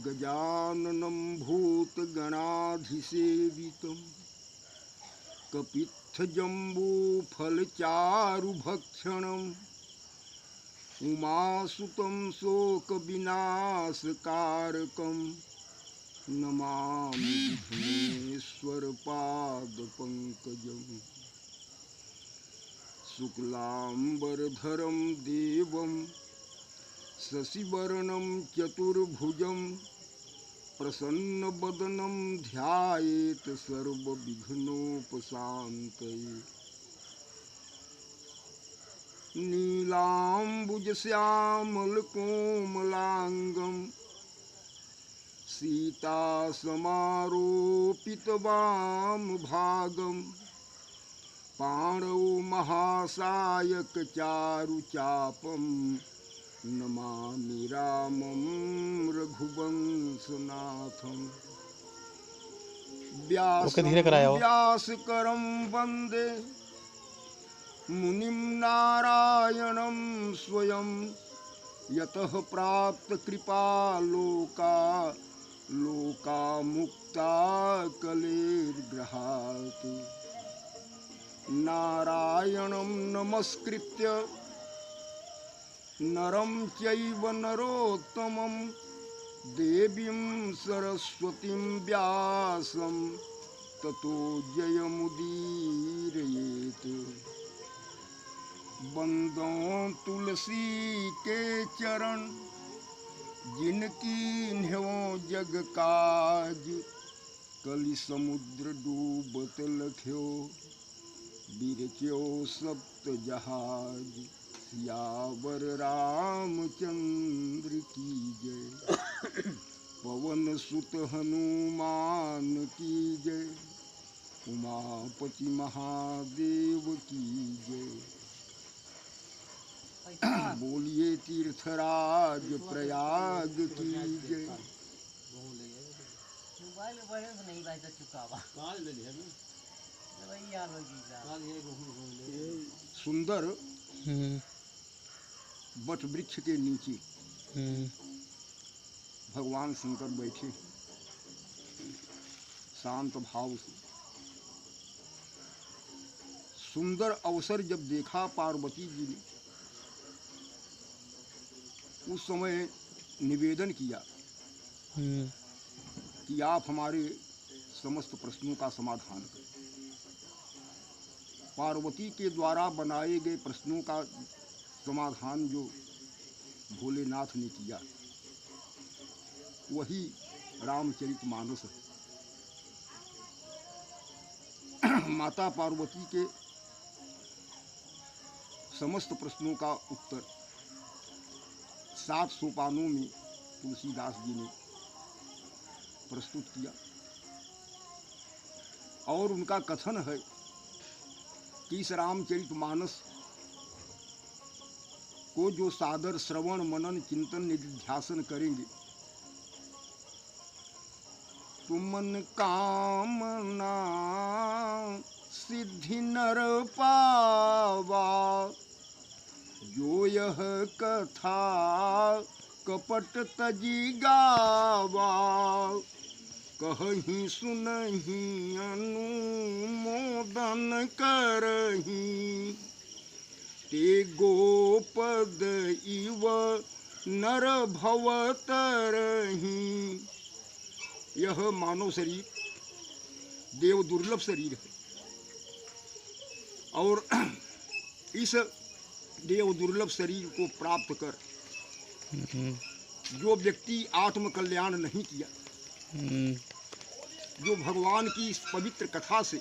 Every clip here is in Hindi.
गजाननं भूतगणाधिसेवितं कपित्थजम्बूफलचारुभक्षणम् उमासुतं शोकविनाशकारकं नमामि विघ्नेश्वरपादपङ्कजम् शुक्लाम्बरधरं देवं शशिवर्णं चतुर्भुजं प्रसन्नवदनं ध्यायेत् सर्वविघ्नोपशान्तये नीलाम्बुजश्यामलकोमलाङ्गं सीतासमारोपितवामभागं पाणौ महासायकचारुचापं नमामि रामं रघुवंशनाथं व्यासकरं वन्दे मुनिं नारायणं स्वयं यतः प्राप्तकृपालोका मुक्ता कलेर्गृहात् नारायणं नमस्कृत्य नरं चैव नरोत्तमं देवीं सरस्वतीं व्यासं ततो जयमुदीरयेत् बंदो तुलसी के चरण जिनकी न्ह्यो जग काज कलि समुद्र डूबत लख्यो बिरच्यो सप्त जहाज सियावर रामचंद्र की जय पवन सुत हनुमान की जय उमापति महादेव की जय बोलिए तीर्थराज प्रयाग की जय। सुंदर बट वृक्ष के नीचे भगवान शंकर बैठे शांत भाव से। सुंदर अवसर जब देखा पार्वती जी ने, उस समय निवेदन किया कि आप हमारे समस्त प्रश्नों का समाधान करें। पार्वती के द्वारा बनाए गए प्रश्नों का समाधान जो भोलेनाथ ने किया वही रामचरितमानस है। माता पार्वती के समस्त प्रश्नों का उत्तर 7 सोपानों में तुलसीदास जी ने प्रस्तुत किया और उनका कथन है कि इस रामचरितमानस को जो सादर श्रवण मनन चिंतन निधिध्यासन करेंगे तो मन कामना सिद्धि नर पावा जो यह कथा कपट तजी गावा कहहीं सुनहीं अनुमोदन करहीं ते गोपद इव नर भवतरहीं। यह मानव शरीर देव दुर्लभ शरीर है और इस देव दुर्लभ शरीर को प्राप्त कर जो व्यक्ति आत्म कल्याण नहीं किया, जो भगवान की इस पवित्र कथा से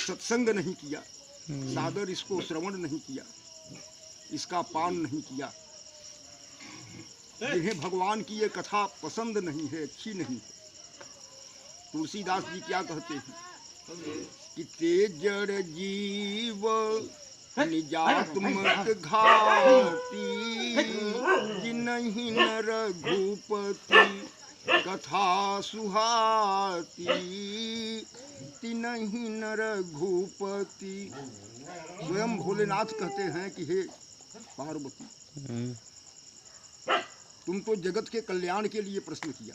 सत्संग नहीं किया, सादर इसको श्रवण नहीं किया, इसका पान नहीं किया, जिन्हें भगवान की ये कथा पसंद नहीं है, अच्छी नहीं है, तुलसीदास जी क्या कहते हैं कि ते जड़ जीव निजात्मक घाती जिनहि न रघुपति कथा सुहाती तिनहि न रघुपति। स्वयं भोलेनाथ कहते हैं कि हे पार्वती, तुम तो जगत के कल्याण के लिए प्रश्न किया,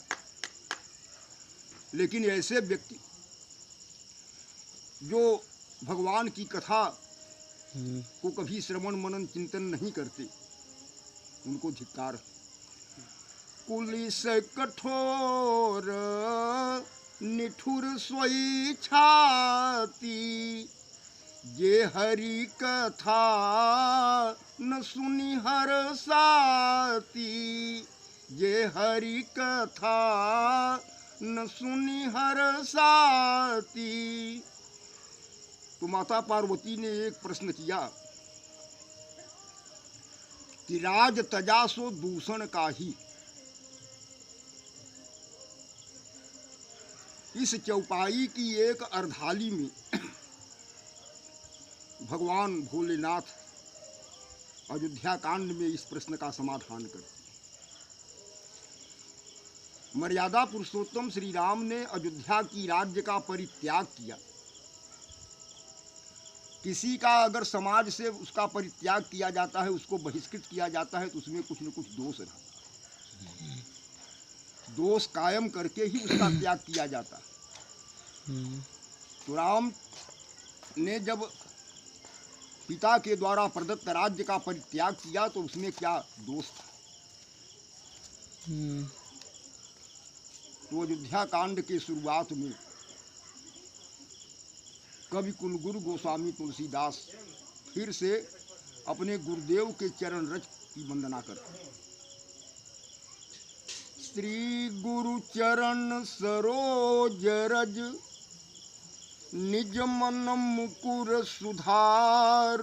लेकिन ऐसे व्यक्ति जो भगवान की कथा को कभी श्रवण मनन चिंतन नहीं करते, उनको धिक्कार। कुलिस कठोर निठुर सोई छाती, जे हरि कथा न सुनी हर साती, जे हरि कथा न सुनी हर साती। तो माता पार्वती ने एक प्रश्न किया कि राज तजा सो दूषण का ही। इस चौपाई की एक अर्धाली में भगवान भोलेनाथ अयोध्या कांड में इस प्रश्न का समाधान करते। मर्यादा पुरुषोत्तम श्री राम ने अयोध्या की राज्य का परित्याग किया। किसी का अगर समाज से उसका परित्याग किया जाता है, उसको बहिष्कृत किया जाता है, तो उसमें कुछ न कुछ दोष रहता है। दोष कायम करके ही उसका त्याग किया जाता है। तो राम ने जब पिता के द्वारा प्रदत्त राज्य का परित्याग किया तो उसमें क्या दोष था? तो अयोध्या कांड के शुरुआत में कवि कुलगुरु गोस्वामी तुलसीदास फिर से अपने गुरुदेव के चरण रज की वंदना करते हैं। श्री गुरु चरण सरोज रज, निज मन मुकुर सुधार,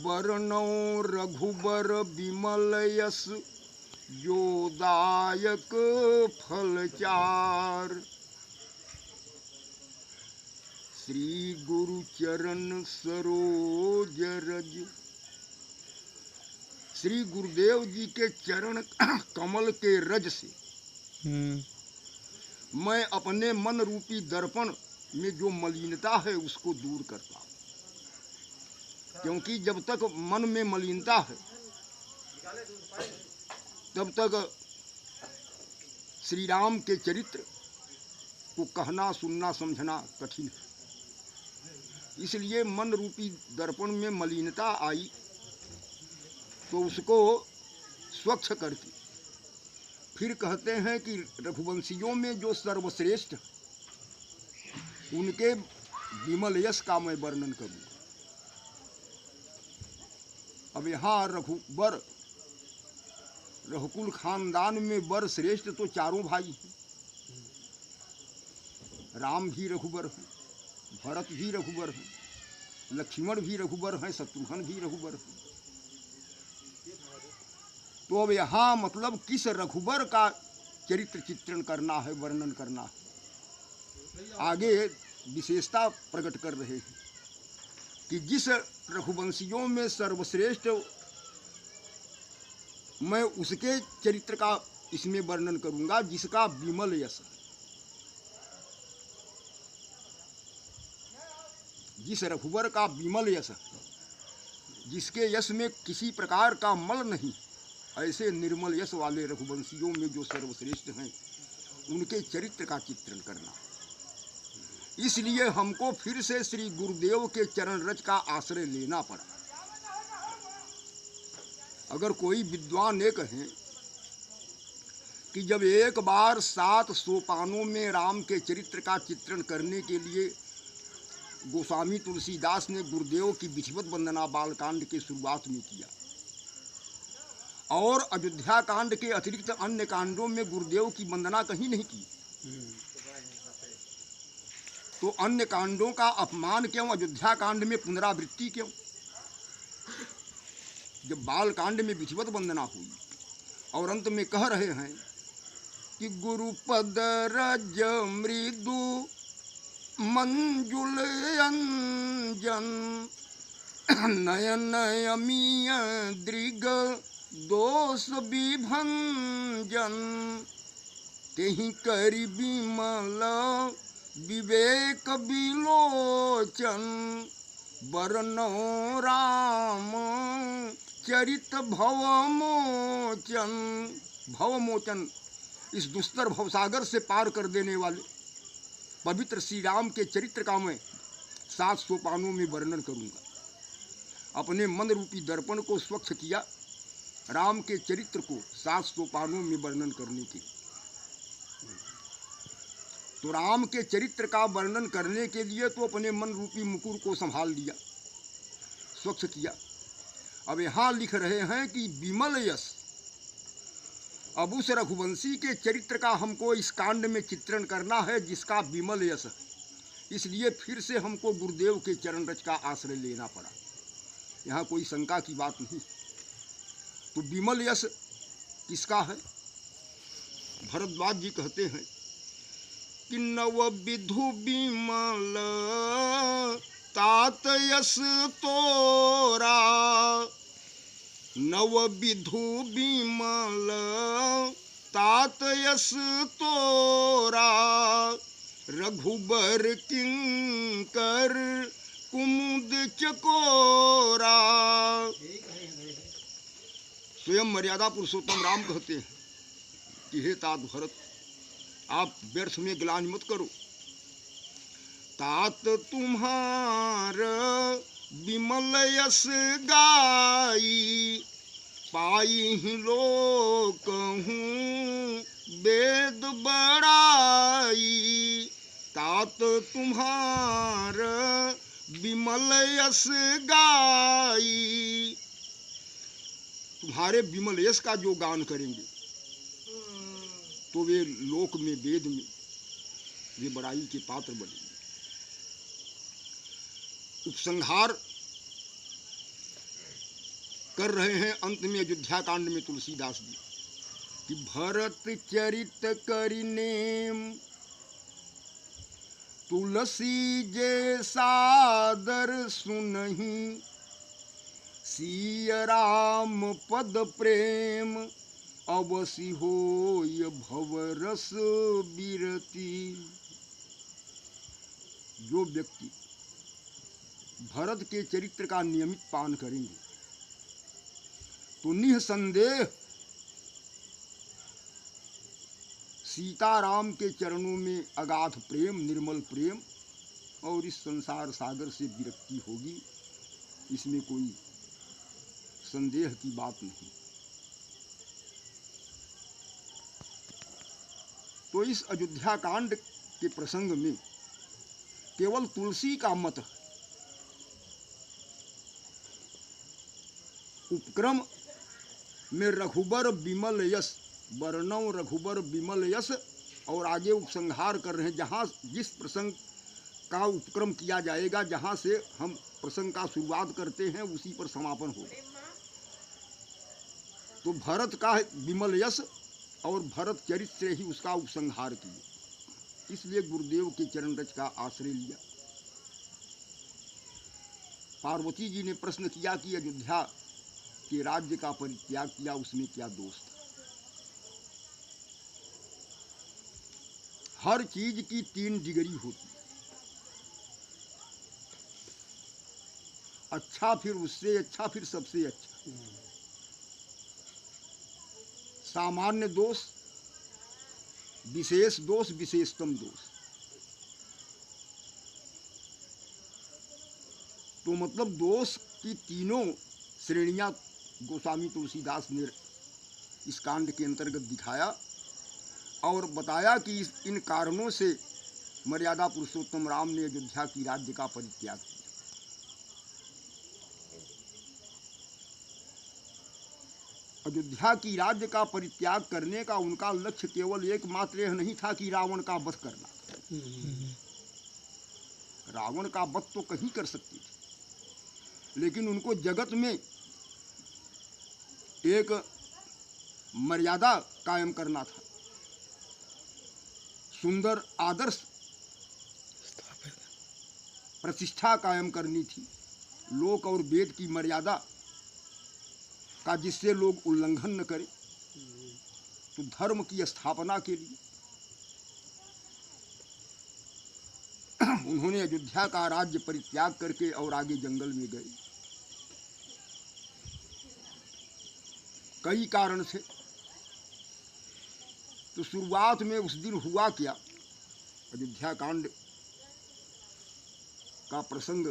बरनौ रघुबर विमल यस, योदायक फलचार। श्री गुरु चरण सरोज रज, श्री गुरुदेव जी के चरण कमल के रज से मैं अपने मन रूपी दर्पण में जो मलिनता है उसको दूर करता हूँ। क्योंकि जब तक मन में मलिनता है तब तक श्री राम के चरित्र को कहना सुनना समझना कठिन है। इसलिए मन रूपी दर्पण में मलिनता आई तो उसको स्वच्छ करके फिर कहते हैं कि रघुवंशियों में जो सर्वश्रेष्ठ उनके विमल यश का मैं वर्णन करूँ। अब यहाँ रघुकुल खानदान में वर श्रेष्ठ तो चारों भाई हैं। राम भी रघुवर हैं, भरत भी रघुवर हैं, लक्ष्मण भी रघुवर हैं, शत्रुघ्न भी रघुवर हैं। तो अब यहाँ मतलब किस रघुवर का चरित्र चित्रण करना है, वर्णन करना है। आगे विशेषता प्रकट कर रहे हैं कि जिस रघुवंशियों में सर्वश्रेष्ठ मैं उसके चरित्र का इसमें वर्णन करूंगा जिसका विमल यश, जिस रघुवर का विमल यश, जिसके यश में किसी प्रकार का मल नहीं, ऐसे निर्मल यश वाले रघुवंशियों में जो सर्वश्रेष्ठ हैं उनके चरित्र का चित्रण करना। इसलिए हमको फिर से श्री गुरुदेव के चरण रज का आश्रय लेना पड़ा। अगर कोई विद्वान ये कहें कि जब एक बार 7 सोपानों में राम के चरित्र का चित्रण करने के लिए गोस्वामी तुलसीदास ने गुरुदेव की विधिवत वंदना बालकांड के शुरुआत में किया और अयोध्या कांड के अतिरिक्त अन्य कांडों में गुरुदेव की वंदना कहीं नहीं की, तो अन्य कांडों का अपमान क्यों, अयोध्या कांड में पुनरावृत्ति क्यों? जब बाल कांड में विधिवत वंदना हुई और अंत में कह रहे हैं कि गुरुपद रज मृदु मंजुल अंजन, नयन अमीय दृग दोष विभंजन, तेहि करि विमल विवेक विलोचन, बरनौ राम चरित भव मोचन। भवमोचन, इस दुस्तर भवसागर से पार कर देने वाले पवित्र श्री राम के चरित्र का मैं 7 सोपानों में वर्णन करूंगा। अपने मन रूपी दर्पण को स्वच्छ किया राम के चरित्र को 7 सोपानों में वर्णन करने के लिए। तो राम के चरित्र का वर्णन करने के लिए तो अपने मन रूपी मुकुर को संभाल लिया, स्वच्छ किया। अब यहाँ लिख रहे हैं कि विमल यश, अब उस रघुवंशी के चरित्र का हमको इस कांड में चित्रण करना है जिसका विमल यश है। इसलिए फिर से हमको गुरुदेव के चरण रज का आश्रय लेना पड़ा। यहाँ कोई शंका की बात नहीं। तो विमल यश किसका है? भरद्वाज जी कहते हैं कि नव विधु विमल तात यश तोरा, नव विधु विमल तात यश तोरा, रघुबर किंकर कुमुद चकोरा। स्वयं मर्यादा पुरुषोत्तम राम कहते हैं कि हे तात भरत, आप व्यर्थ में ग्लानि मत करो। तात तुम्हार विमल यश गाई, पाई ही लोक हूँ वेद बड़ाई। तात तुम्हार विमल यश गाई, तुम्हारे विमल यश का जो गान करेंगे तो वे लोक में, वेद में वे बड़ाई के पात्र बनेंगे। उपसंहार कर रहे हैं अंत में अयोध्या कांड में तुलसीदास जी कि भरत चरित करिनेम, तुलसी जे सादर सुनहि, सिय राम पद प्रेम, अवसि होय भवरस बिरती। जो व्यक्ति भरत के चरित्र का नियमित पान करेंगे तो निसंदेह सीताराम के चरणों में अगाध प्रेम, निर्मल प्रेम और इस संसार सागर से विरक्ति होगी। इसमें कोई संदेह की बात नहीं। तो इस अयोध्या कांड के प्रसंग में केवल तुलसी का मत है। उपक्रम में रघुबर विमल यश, वर्णव रघुबर विमल यश, और आगे उपसंहार कर रहे हैं। जहाँ जिस प्रसंग का उपक्रम किया जाएगा, जहाँ से हम प्रसंग का शुरुआत करते हैं उसी पर समापन होगा। तो भरत का विमल यश और भरत चरित्र से ही उसका उपसंहार किया। इसलिए गुरुदेव के चरण रज का आश्रय लिया। पार्वती जी ने प्रश्न किया कि अयोध्या के राज्य का परित्याग किया, उसमें क्या दोष था? हर चीज की 3 डिग्री होती है, अच्छा, फिर उससे अच्छा, फिर सबसे अच्छा। सामान्य दोष, विशेष दोष, विशेषतम दोष। तो मतलब दोष की तीनों श्रेणियां गोस्वामी तुलसीदास ने इस कांड के अंतर्गत दिखाया और बताया कि इन कारणों से मर्यादा पुरुषोत्तम राम ने अयोध्या की राज्य का परित्याग किया। अयोध्या की राज्य का परित्याग करने का उनका लक्ष्य केवल एकमात्र यह नहीं था कि रावण का वध करना। रावण का वध तो कहीं कर सकते थे, लेकिन उनको जगत में एक मर्यादा कायम करना था, सुंदर आदर्श प्रतिष्ठा कायम करनी थी, लोक और वेद की मर्यादा का जिससे लोग उल्लंघन न करें। तो धर्म की स्थापना के लिए उन्होंने अयोध्या का राज्य परित्याग करके और आगे जंगल में गए। कई कारण से तो शुरुआत में उस दिन हुआ क्या, अयोध्या कांड का प्रसंग